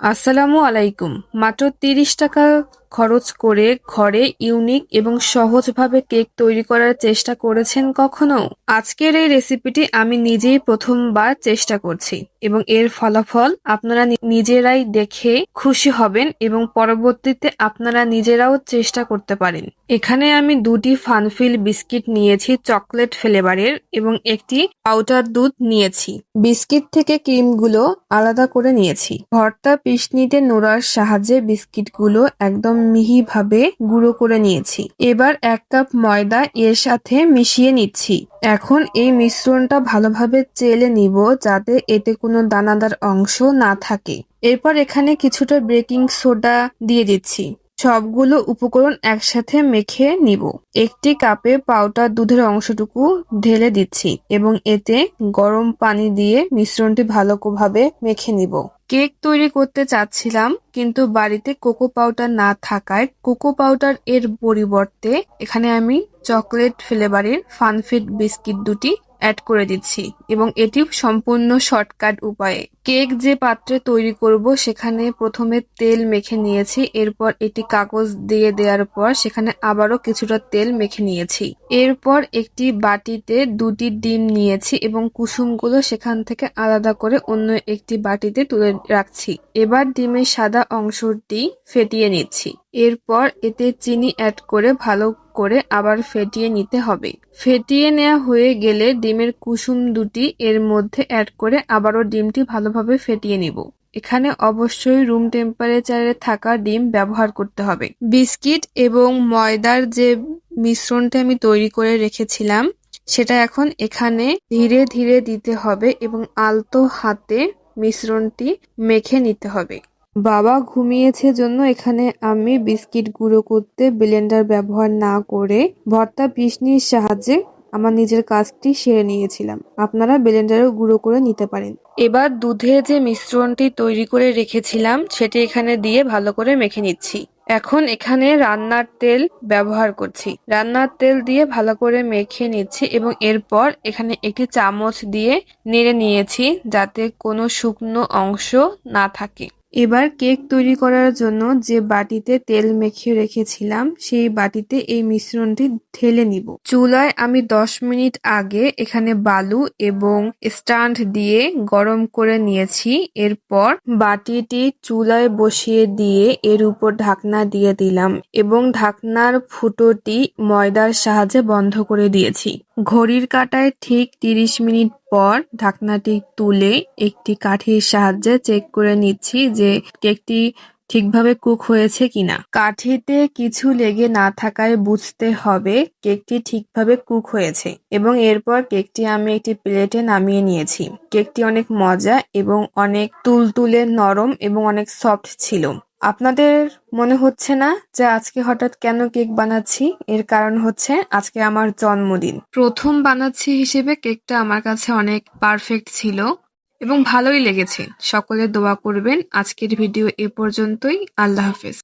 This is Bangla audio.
আসসালামু আলাইকুম। মাত্র ৩০ টাকা খরচ করে ঘরে ইউনিক এবং সহজভাবে কেক তৈরি করার চেষ্টা করেছেন কখনো? আজকের এই রেসিপিটি আমি নিজেই প্রথমবার চেষ্টা করছি এবং এর ফলাফল আপনারা নিজেরাই দেখে খুশি হবেন এবং পরবর্তীতে আপনারা নিজেরাও চেষ্টা করতে পারেন। এখানে আমি ২টি ফানফিল বিস্কিট নিয়েছি চকলেট ফ্লেভারের এবং একটি পাউডার দুধ নিয়েছি। বিস্কিট থেকে ক্রিমগুলো আলাদা করে নিয়েছি। ভর্তা পিষনিতে নোড়ার সাহায্যে বিস্কিটগুলো একদম মিহিভাবে গুঁড়ো করে নিয়েছি। এবার ১ কাপ ময়দা এর সাথে মিশিয়ে নিচ্ছি। এখন এই মিশ্রণটা ভালোভাবে চেলে নিব যাতে এতে কোনো দানাদার অংশ না থাকে। এরপর এখানে কিছুটা বেকিং সোডা দিয়ে দিচ্ছি। সবগুলো উপকরণ একসাথে মেখে নিব। একটি কাপে পাউডার দুধের অংশটুকু ঢেলে দিচ্ছি এবং এতে গরম পানি দিয়ে মিশ্রণটি ভালোভাবে মেখে নিব। কেক তৈরি করতে চাচ্ছিলাম কিন্তু বাড়িতে কোকো পাউডার না থাকায় কোকো পাউডার এর পরিবর্তে এখানে আমি চকলেট ফ্লেভারের ফানফিট বিস্কিট দুটি অ্যাড করে দিচ্ছি এবং এটি সম্পূর্ণ শর্টকাট উপায়ে। কেক যে পাত্রে তৈরি করব সেখানে প্রথমে তেল মেখে নিয়েছি, এরপর এটি কাগজ দিয়ে দেওয়ার পর সেখানে আবারও কিছুটা তেল মেখে নিয়েছি। এরপর একটি বাটিতে ২টি ডিম নিয়েছি এবং কুসুমগুলো সেখান থেকে আলাদা করে অন্য একটি বাটিতে তুলে রাখছি। এবার ডিমের সাদা অংশটি ফেটিয়ে নিচ্ছি। এরপর এতে চিনি অ্যাড করে ভালো করে আবার ফেটিয়ে নিতে হবে। ফেটিয়ে নেওয়া হয়ে গেলে ডিমের কুসুম দুটি এর মধ্যে অ্যাড করে আবারও ডিমটি ভালোভাবে ফেটিয়ে নিব। এখানে অবশ্যই রুম টেম্পারেচারে থাকা ডিম ব্যবহার করতে হবে। বিস্কিট এবং ময়দার যে মিশ্রণটা আমি তৈরি করে রেখেছিলাম সেটা এখন এখানে ধীরে ধীরে দিতে হবে এবং আলতো হাতে মিশ্রণটি মেখে নিতে হবে। বাবা ঘুমিয়েছে জন্য এখানে আমি বিস্কিট গুঁড়ো করতে ব্লেন্ডার ব্যবহার না করে ভর্তা পিষনির সাহায্যে আমার নিজের কাজটি সেরে নিয়েছিলাম। আপনারা ব্লেন্ডারেও গুঁড়ো করে নিতে পারেন। এবার দুধের যে মিশ্রণটি তৈরি করে রেখেছিলাম সেটি এখানে দিয়ে ভালো করে মেখে নিচ্ছি। এখন এখানে রান্নার তেল ব্যবহার করছি। রান্নার তেল দিয়ে ভালো করে মেখে নিচ্ছি এবং এরপর এখানে একটি চামচ দিয়ে নেড়ে নিয়েছি যাতে কোনো শুকনো অংশ না থাকে। এবার কেক তৈরি করার জন্য যে বাটিতে তেল মেখে রেখেছিলাম সেই বাটিতে এই মিশ্রণটি ঢেলে নিব। চুলায় আমি ১০ মিনিট আগে এখানে বালু এবং স্ট্যান্ড দিয়ে গরম করে নিয়েছি। এরপর বাটিটি চুলায় বসিয়ে দিয়ে এর উপর ঢাকনা দিয়ে দিলাম এবং ঢাকনার ফুটোটি ময়দার সাহায্যে বন্ধ করে দিয়েছি। ঘড়ির কাঁটায় ঠিক ৩০ মিনিট পর ঢাকনাটি তুলে একটি কাঠির সাহায্যে চেক করে নিচ্ছি যে কেকটি ঠিকভাবে কুক হয়েছে কিনা। কাঠিতে কিছু লেগে না থাকায় বুঝতে হবে কেকটি ঠিকভাবে কুক হয়েছে এবং এরপর কেকটি আমি একটি প্লেটে নামিয়ে নিয়েছি। কেকটি অনেক মজা এবং অনেক তুলতুলে নরম এবং অনেক সফট ছিল। আপনাদের মনে হচ্ছে না যে আজকে হঠাৎ কেন কেক বানাচ্ছি? এর কারণ হচ্ছে আজকে আমার জন্মদিন। প্রথম বানাচ্ছি হিসেবে কেকটা আমার কাছে অনেক পারফেক্ট ছিল এবং ভালোই লেগেছে। সকলে দোয়া করবেন। আজকের ভিডিও এ পর্যন্তই। আল্লাহ হাফেজ।